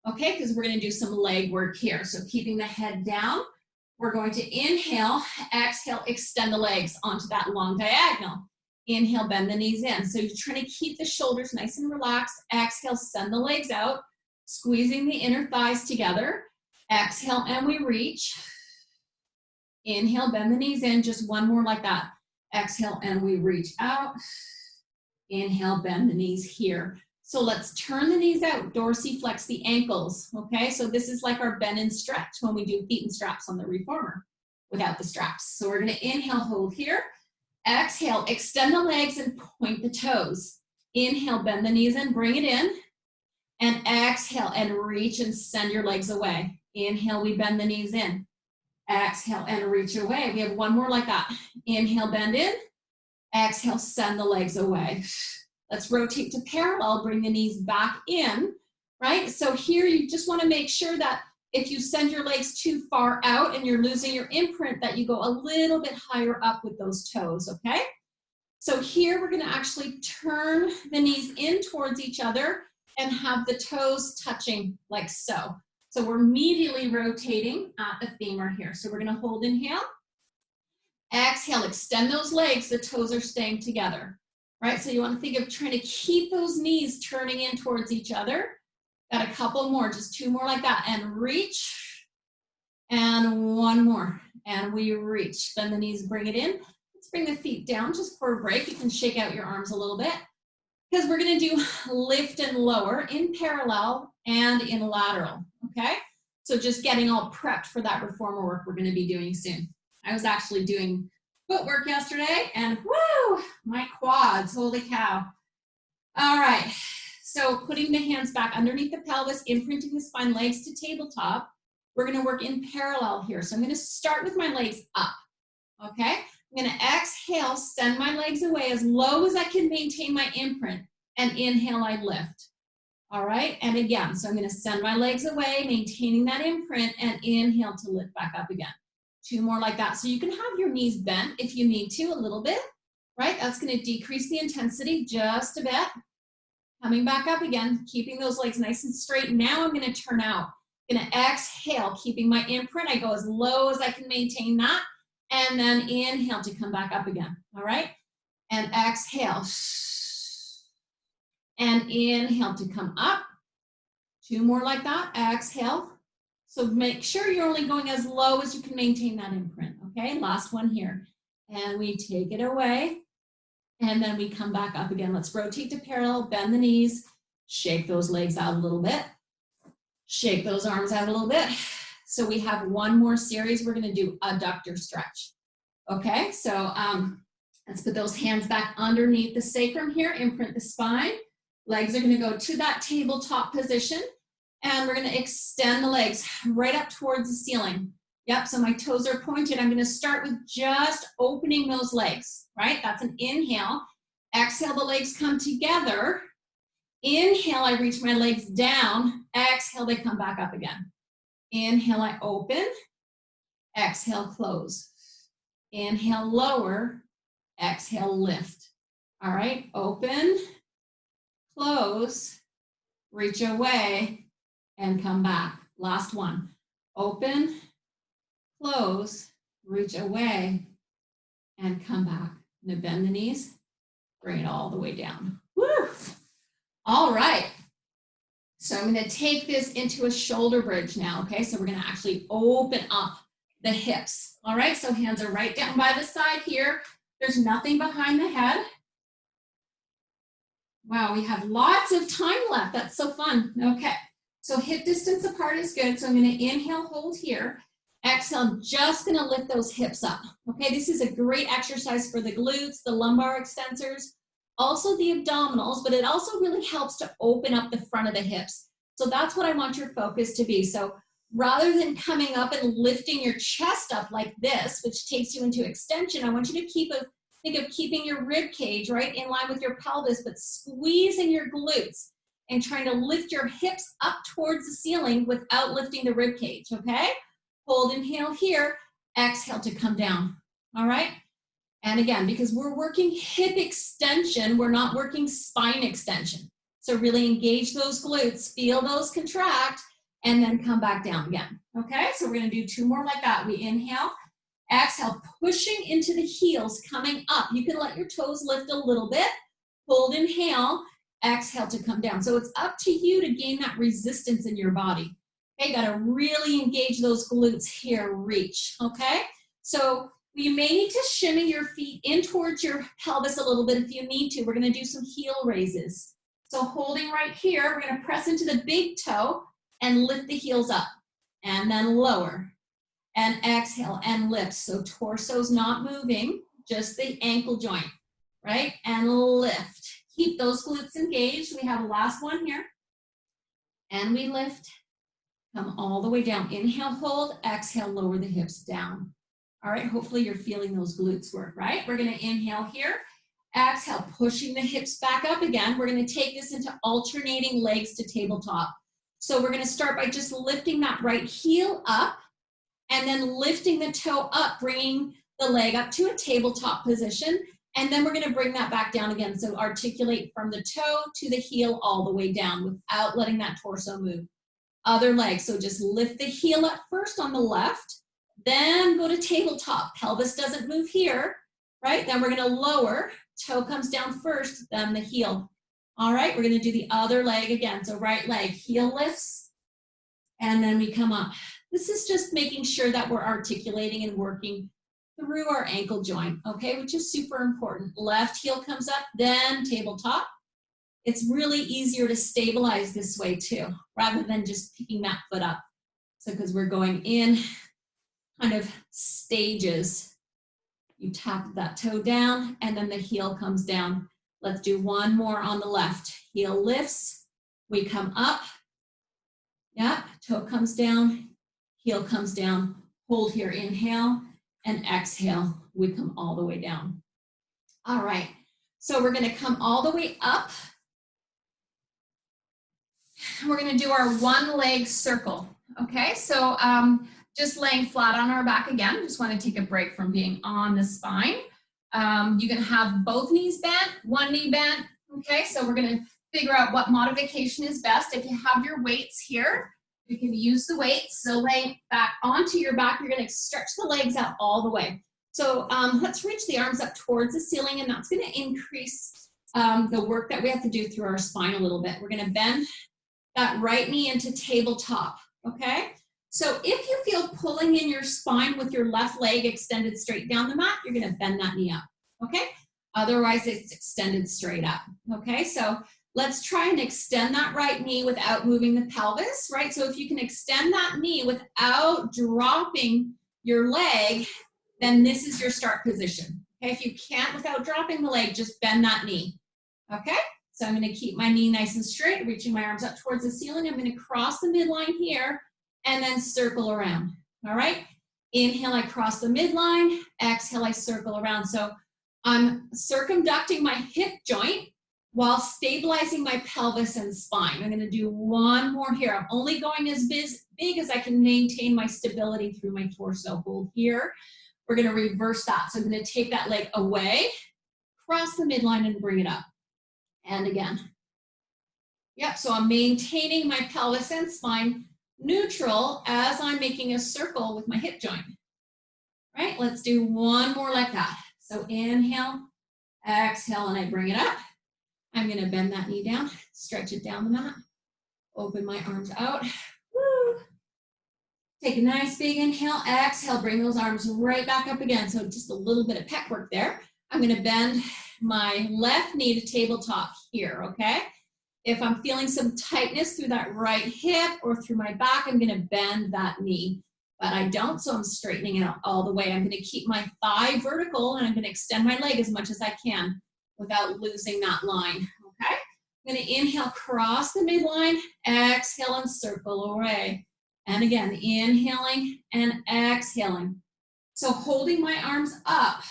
Okay, because we're going to do some leg work here. So keeping the head down, we're going to inhale, exhale, extend the legs onto that long diagonal. Inhale, bend the knees in. So you're trying to keep the shoulders nice and relaxed. Exhale, send the legs out, squeezing the inner thighs together. Exhale, and we reach. Inhale, bend the knees in, just 1 more like that. Exhale, and we reach out. Inhale, bend the knees here. So let's turn the knees out, dorsiflex the ankles, okay? So this is like our bend and stretch when we do feet and straps on the reformer without the straps. So we're gonna inhale, hold here. Exhale, extend the legs and point the toes. Inhale, bend the knees and bring it in. And exhale, and reach and send your legs away. Inhale, we bend the knees in. Exhale, and reach away. We have 1 more like that. Inhale, bend in. Exhale, send the legs away. Let's rotate to parallel, bring the knees back in, right? So here you just want to make sure that if you send your legs too far out and you're losing your imprint, that you go a little bit higher up with those toes, okay? So here we're going to actually turn the knees in towards each other and have the toes touching like so. So we're immediately rotating at the femur here. So we're going to hold, inhale. Exhale, extend those legs, the toes are staying together, right? So you want to think of trying to keep those knees turning in towards each other. Got a couple more, just 2 more like that, and reach, and 1 more, and we reach. Bend the knees, bring it in. Let's bring the feet down just for a break. You can shake out your arms a little bit, because we're going to do lift and lower in parallel and in lateral, okay? So just getting all prepped for that reformer work we're going to be doing soon. I was actually doing footwork yesterday, and woo, my quads, holy cow. All right, so putting the hands back underneath the pelvis, imprinting the spine, legs to tabletop. We're going to work in parallel here. So I'm going to start with my legs up, okay? I'm going to exhale, send my legs away as low as I can maintain my imprint, and inhale, I lift. All right, and again, so I'm going to send my legs away, maintaining that imprint, and inhale to lift back up again. 2 more like that. So you can have your knees bent if you need to, a little bit, right? That's going to decrease the intensity just a bit. Coming back up again, keeping those legs nice and straight. Now I'm going to turn out. I'm going to exhale, keeping my imprint. I go as low as I can maintain that. And then inhale to come back up again, all right? And exhale. And inhale to come up. 2 more like that. Exhale. So make sure you're only going as low as you can maintain that imprint, okay? Last one here. And we take it away. And then we come back up again. Let's rotate to parallel, bend the knees, shake those legs out a little bit. Shake those arms out a little bit. So we have 1 more series. We're gonna do adductor stretch. Okay, so let's put those hands back underneath the sacrum here, imprint the spine. Legs are gonna go to that tabletop position. And we're gonna extend the legs right up towards the ceiling. Yep, so my toes are pointed. I'm gonna start with just opening those legs, right? That's an inhale. Exhale, the legs come together. Inhale, I reach my legs down. Exhale, they come back up again. Inhale, I open. Exhale, close. Inhale, lower. Exhale, lift. All right, open, close, reach away, and come back. Last one. Open, close, reach away, and come back. I'm gonna bend the knees, bring it all the way down. Woo. All right. So I'm going to take this into a shoulder bridge now, okay? So we're going to actually open up the hips. All right, so hands are right down by the side here. There's nothing behind the head. Wow, we have lots of time left. That's so fun. Okay, so hip distance apart is good. So I'm going to inhale, hold here. Exhale, I'm just going to lift those hips up. Okay, this is a great exercise for the glutes, the lumbar extensors, also the abdominals, but it also really helps to open up the front of the hips. So that's what I want your focus to be. So rather than coming up and lifting your chest up like this, which takes you into extension, I want you to think of keeping your rib cage right in line with your pelvis, but squeezing your glutes and trying to lift your hips up towards the ceiling without lifting the rib cage, okay? Hold, inhale here, exhale to come down, all right? And again, because we're working hip extension, we're not working spine extension. So really engage those glutes, feel those contract, and then come back down again, okay? So we're gonna do 2 more like that. We inhale, exhale, pushing into the heels, coming up. You can let your toes lift a little bit. Hold, inhale, exhale to come down. So it's up to you to gain that resistance in your body. Okay, gotta really engage those glutes here, reach, okay? So you may need to shimmy your feet in towards your pelvis a little bit if you need to. We're gonna do some heel raises. So holding right here, we're gonna press into the big toe and lift the heels up, and then lower. And exhale and lift. So torso's not moving, just the ankle joint, right? And lift. Keep those glutes engaged. We have a last one here. And we lift. Come all the way down. Inhale, hold. Exhale, lower the hips down. All right, hopefully you're feeling those glutes work, right? We're going to inhale here. Exhale, pushing the hips back up again. We're going to take this into alternating legs to tabletop. So we're going to start by just lifting that right heel up, and then lifting the toe up, bringing the leg up to a tabletop position. And then we're gonna bring that back down again. So articulate from the toe to the heel all the way down without letting that torso move. Other leg, so just lift the heel up first on the left, then go to tabletop. Pelvis doesn't move here, right? Then we're gonna lower, toe comes down first, then the heel. All right, we're gonna do the other leg again. So right leg, heel lifts, and then we come up. This is just making sure that we're articulating and working through our ankle joint, okay, which is super important. Left heel comes up, then tabletop. It's really easier to stabilize this way too, rather than just picking that foot up. So because we're going in kind of stages, you tap that toe down and then the heel comes down. Let's do 1 more on the left. Heel lifts, we come up. Yeah, toe comes down, heel comes down, hold here, inhale, and exhale, we come all the way down. All right, so we're gonna come all the way up. We're gonna do our 1 leg circle, okay? So just laying flat on our back again, just wanna take a break from being on the spine. You can have both knees bent, 1 knee bent, okay? So we're gonna figure out what modification is best. If you have your weights here, you can use the weights. So lay back onto your back, you're gonna stretch the legs out all the way. So let's reach the arms up towards the ceiling, and that's gonna increase the work that we have to do through our spine a little bit. We're gonna bend that right knee into tabletop, okay? So if you feel pulling in your spine with your left leg extended straight down the mat, you're gonna bend that knee up, okay? Otherwise, it's extended straight up, okay? So let's try and extend that right knee without moving the pelvis, right? So if you can extend that knee without dropping your leg, then this is your start position, okay? If you can't without dropping the leg, just bend that knee, okay? So I'm gonna keep my knee nice and straight, reaching my arms up towards the ceiling. I'm gonna cross the midline here and then circle around, all right? Inhale, I cross the midline. Exhale, I circle around. So I'm circumducting my hip joint while stabilizing my pelvis and spine. I'm gonna do 1 more here. I'm only going as big as I can maintain my stability through my torso. Hold here. We're gonna reverse that. So I'm gonna take that leg away, cross the midline and bring it up. And again. Yep, so I'm maintaining my pelvis and spine neutral as I'm making a circle with my hip joint. Right, let's do 1 more like that. So inhale, exhale, and I bring it up. I'm gonna bend that knee down, stretch it down the mat, open my arms out. Woo. Take a nice big inhale, exhale, bring those arms right back up again. So just a little bit of pec work there. I'm gonna bend my left knee to tabletop here, okay? If I'm feeling some tightness through that right hip or through my back, I'm gonna bend that knee. But I don't, so I'm straightening it out all the way. I'm gonna keep my thigh vertical and I'm gonna extend my leg as much as I can without losing that line, okay? I'm gonna inhale, cross the midline, exhale and circle away. And again, inhaling and exhaling. So holding my arms up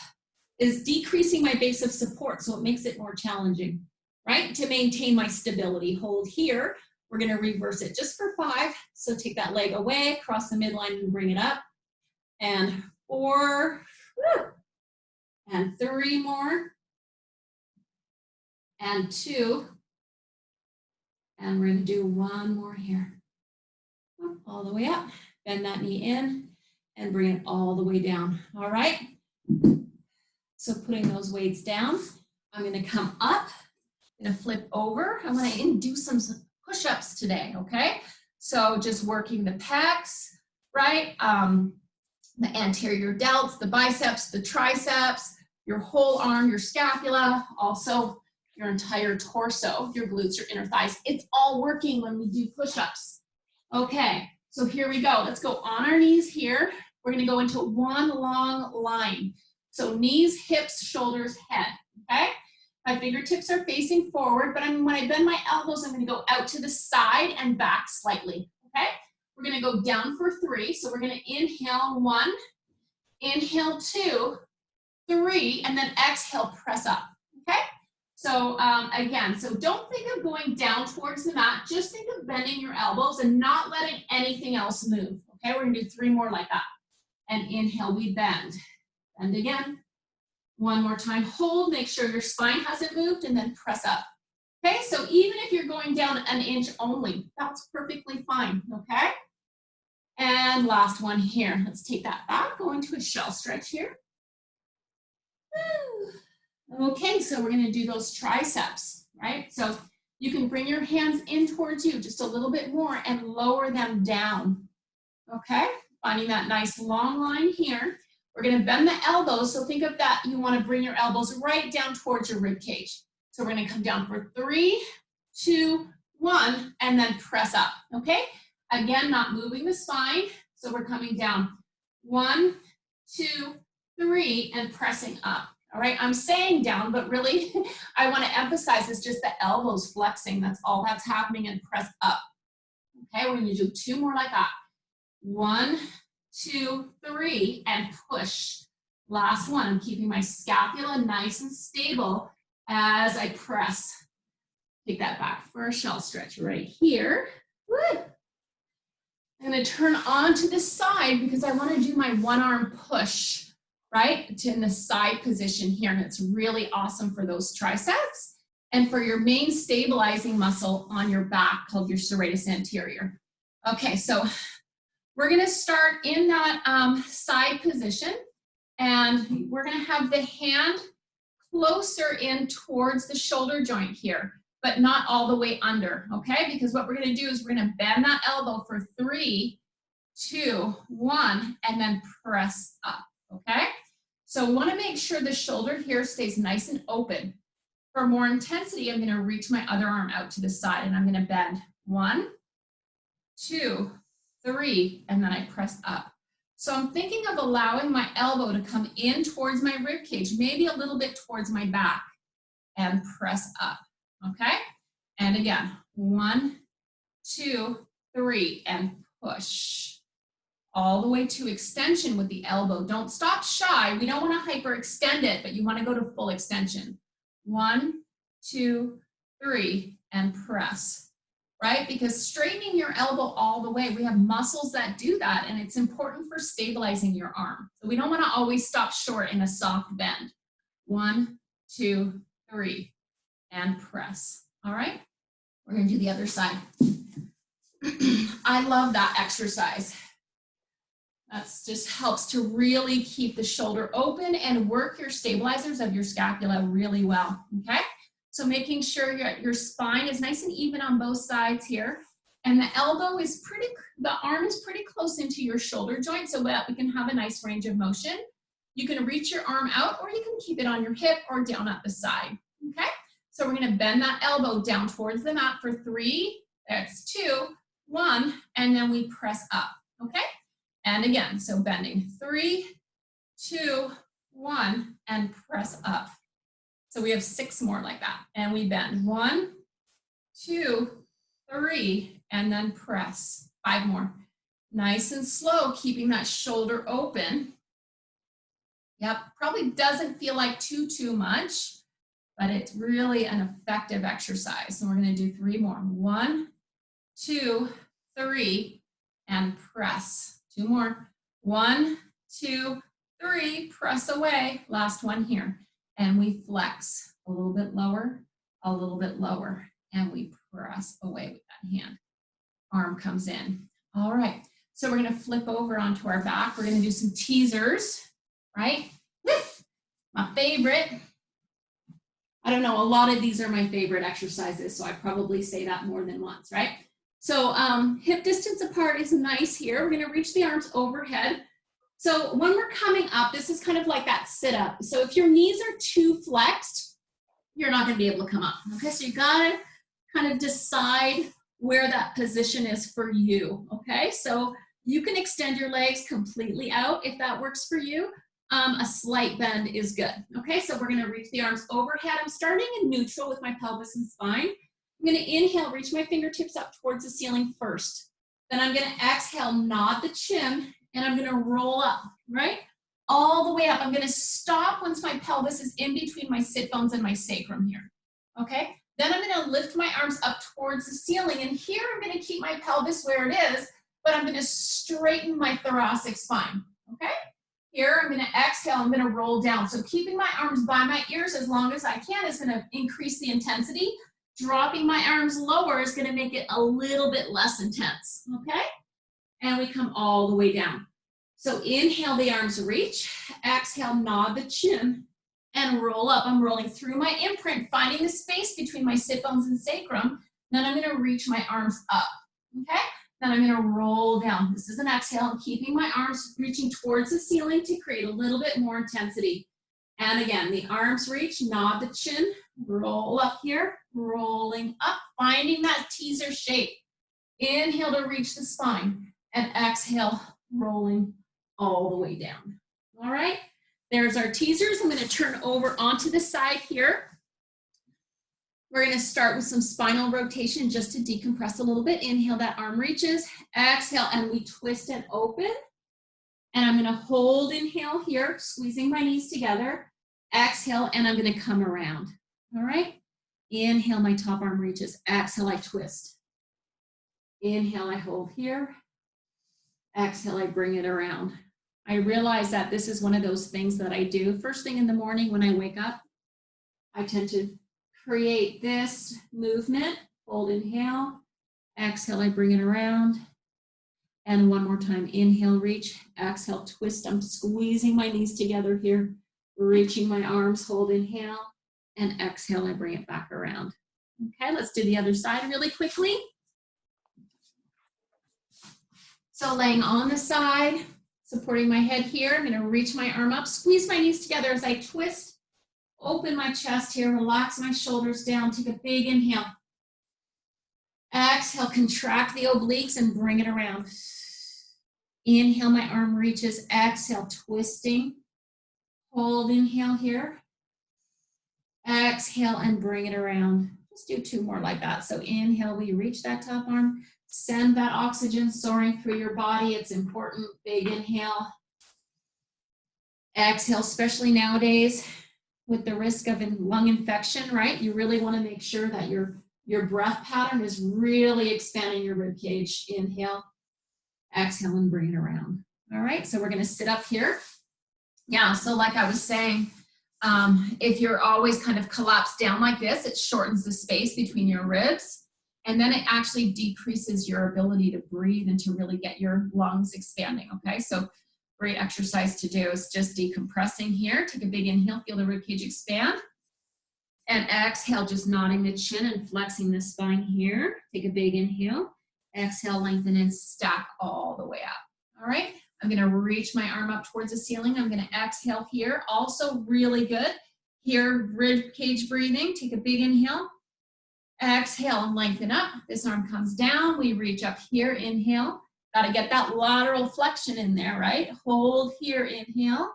is decreasing my base of support, so it makes it more challenging, right? To maintain my stability, hold here. We're gonna reverse it just for 5. So take that leg away, cross the midline and bring it up. And 4, and 3 more, and 2, and we're gonna do 1 more here. All the way up, bend that knee in, and bring it all the way down, all right? So putting those weights down, I'm gonna come up, I'm gonna flip over. I'm gonna do some push-ups today, okay? So just working the pecs, right? The anterior delts, the biceps, the triceps, your whole arm, your scapula, also your entire torso, your glutes, your inner thighs. It's all working when we do push-ups. Okay, so here we go. Let's go on our knees here. We're gonna go into one long line. So knees, hips, shoulders, head, okay? My fingertips are facing forward, but when I bend my elbows, I'm gonna go out to the side and back slightly, okay? We're gonna go down for 3. So we're gonna inhale 1, inhale 2, 3, and then exhale, press up, okay? So again, so don't think of going down towards the mat, just think of bending your elbows and not letting anything else move, okay? We're gonna do 3 more like that. And inhale, we bend. Bend again. 1 more time, hold, make sure your spine hasn't moved, and then press up. Okay, so even if you're going down 1 inch only, that's perfectly fine, okay? And last one here. Let's take that back, go into a shell stretch here. Okay, so we're gonna do those triceps, right? So you can bring your hands in towards you just a little bit more and lower them down, okay? Finding that nice long line here. We're gonna bend the elbows, so think of that, you wanna bring your elbows right down towards your rib cage. So we're gonna come down for 3, 2, 1, and then press up, okay? Again, not moving the spine, so we're coming down. 1, 2, 3, and pressing up. All right, I'm saying down, but really I want to emphasize it's just the elbows flexing. That's all that's happening, and press up. Okay, we're going to do 2 more like that. 1, 2, 3, and push. Last one, I'm keeping my scapula nice and stable as I press. Take that back for a shell stretch right here. Woo. I'm going to turn on to the side because I want to do my 1-arm push. Right, in the side position here, and it's really awesome for those triceps and for your main stabilizing muscle on your back called your serratus anterior. Okay, so we're gonna start in that side position, and we're gonna have the hand closer in towards the shoulder joint here, but not all the way under, okay? Because what we're gonna do is we're gonna bend that elbow for 3, 2, 1, and then press up, okay? So want to make sure the shoulder here stays nice and open. For more intensity, I'm going to reach my other arm out to the side, and I'm going to bend. 1, 2, 3, and then I press up. So I'm thinking of allowing my elbow to come in towards my rib cage, maybe a little bit towards my back, and press up, okay? And again, 1, 2, 3, and push. All the way to extension with the elbow. Don't stop shy. We don't want to hyperextend it, but you want to go to full extension. 1, 2, 3, and press, right? Because straightening your elbow all the way, we have muscles that do that, and it's important for stabilizing your arm. So we don't want to always stop short in a soft bend. 1, 2, 3, and press. All right? We're going to do the other side. I love that exercise. That just helps to really keep the shoulder open and work your stabilizers of your scapula really well, okay? So making sure your spine is nice and even on both sides here. And the elbow is the arm is pretty close into your shoulder joint so that we can have a nice range of motion. You can reach your arm out or you can keep it on your hip or down at the side, okay? So we're gonna bend that elbow down towards the mat for 3, that's 2, 1, and then we press up, okay? And again, so bending 3, 2, 1, and press up. So we have 6 more like that. And we bend 1, 2, 3, and then press. 5 more. Nice and slow, keeping that shoulder open. Yep, probably doesn't feel like too much, but it's really an effective exercise. So we're gonna do 3 more. 1, 2, 3, and press. 2 more. 1, 2, 3, press away. Last one here. And we flex a little bit lower, and we press away with that hand. Arm comes in. All right, so we're gonna flip over onto our back. We're gonna do some teasers, right? My favorite. I don't know, a lot of these are my favorite exercises, so I probably say that more than once, right? So hip distance apart is nice here. We're gonna reach the arms overhead. So when we're coming up, this is kind of like that sit up. So if your knees are too flexed, you're not gonna be able to come up, okay? So you gotta kind of decide where that position is for you, okay? So you can extend your legs completely out if that works for you. A slight bend is good, okay? So we're gonna reach the arms overhead. I'm starting in neutral with my pelvis and spine. I'm gonna inhale, reach my fingertips up towards the ceiling first. Then I'm gonna exhale, nod the chin, and I'm gonna roll up, right? All the way up. I'm gonna stop once my pelvis is in between my sit bones and my sacrum here, okay? Then I'm gonna lift my arms up towards the ceiling, and here I'm gonna keep my pelvis where it is, but I'm gonna straighten my thoracic spine, okay? Here, I'm gonna exhale, I'm gonna roll down. So keeping my arms by my ears as long as I can is gonna increase the intensity. Dropping my arms lower is gonna make it a little bit less intense, okay? And we come all the way down. So inhale, the arms reach. Exhale, nod the chin and roll up. I'm rolling through my imprint, finding the space between my sit bones and sacrum. Then I'm gonna reach my arms up, okay? Then I'm gonna roll down. This is an exhale. I'm keeping my arms reaching towards the ceiling to create a little bit more intensity. And again, the arms reach, nod the chin, roll up here, rolling up, finding that teaser shape. Inhale to reach the spine, and exhale, rolling all the way down. All right, there's our teasers. I'm gonna turn over onto the side here. We're gonna start with some spinal rotation just to decompress a little bit. Inhale, that arm reaches. Exhale, and we twist and open. And I'm gonna hold inhale here, squeezing my knees together. Exhale, and I'm gonna come around, all right? Inhale, my top arm reaches. Exhale, I twist. Inhale, I hold here. Exhale, I bring it around. I realize that this is one of those things that I do first thing in the morning when I wake up. I tend to create this movement. Hold, inhale. Exhale, I bring it around. And one more time, inhale, reach. Exhale, twist. I'm squeezing my knees together here. Reaching my arms, hold, inhale. And exhale, I bring it back around. Okay, let's do the other side really quickly. So laying on the side, supporting my head here. I'm gonna reach my arm up, squeeze my knees together as I twist, open my chest here, relax my shoulders down, take a big inhale. Exhale, contract the obliques and bring it around. Inhale, my arm reaches. Exhale, twisting. Hold, inhale here. Exhale and bring it around. Just do 2 more like that. So inhale, we reach that top arm. Send that oxygen soaring through your body. It's important. Big inhale. Exhale, especially nowadays with the risk of lung infection, right? You really want to make sure that your breath pattern is really expanding your rib cage. Inhale, exhale, and bring it around. All right, so we're going to sit up here. Yeah, so like I was saying, if you're always kind of collapsed down like this, it shortens the space between your ribs. And then it actually decreases your ability to breathe and to really get your lungs expanding, okay? So great exercise to do is just decompressing here. Take a big inhale, feel the ribcage expand. And exhale, just nodding the chin and flexing the spine here. Take a big inhale. Exhale, lengthen and stack all the way up. All right, I'm gonna reach my arm up towards the ceiling. I'm gonna exhale here. Also really good. Here, rib cage breathing. Take a big inhale. Exhale and lengthen up. This arm comes down. We reach up here, inhale. Gotta get that lateral flexion in there, right? Hold here, inhale.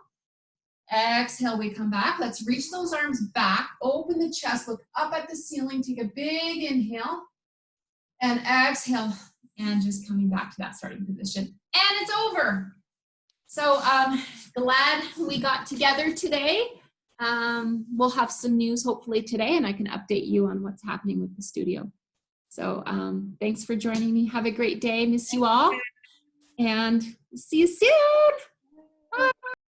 Exhale, we come back. Let's reach those arms back. Open the chest, look up at the ceiling. Take a big inhale. And exhale. And just coming back to that starting position. And it's over. So glad we got together today. We'll have some news hopefully today, and I can update you on what's happening with the studio. So thanks for joining me. Have a great day. Miss you all. And see you soon.